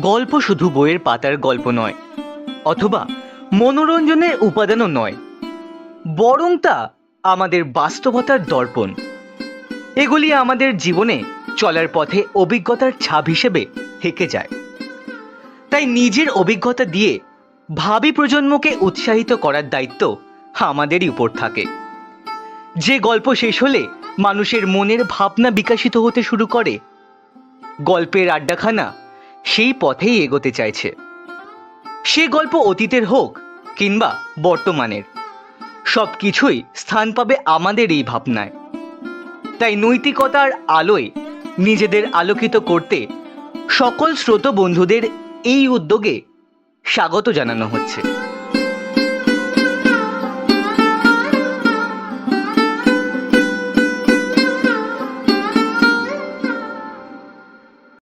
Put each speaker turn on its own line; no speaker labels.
গল্প শুধু বইয়ের পাতার গল্প নয়, অথবা মনোরঞ্জনের উপাদানও নয়, বরং তা আমাদের বাস্তবতার দর্পণ। এগুলি আমাদের জীবনে চলার পথে অভিজ্ঞতার ছাপ হিসেবে থেকে যায়। তাই নিজের অভিজ্ঞতা দিয়ে ভাবি প্রজন্মকে উৎসাহিত করার দায়িত্ব আমাদেরই উপর থাকে। যে গল্প শেষ হলে মানুষের মনের ভাবনা বিকশিত হতে শুরু করে, গল্পের আড্ডাখানা সেই পথেই এগোতে চাইছে। সে গল্প অতীতের হোক কিংবা বর্তমানের, সব কিছুই স্থান পাবে আমাদের এই ভাবনায়। তাই নৈতিকতার আলোয় নিজেদের আলোকিত করতে সকল শ্রোতা বন্ধুদের এই উদ্যোগে স্বাগত জানানো হচ্ছে।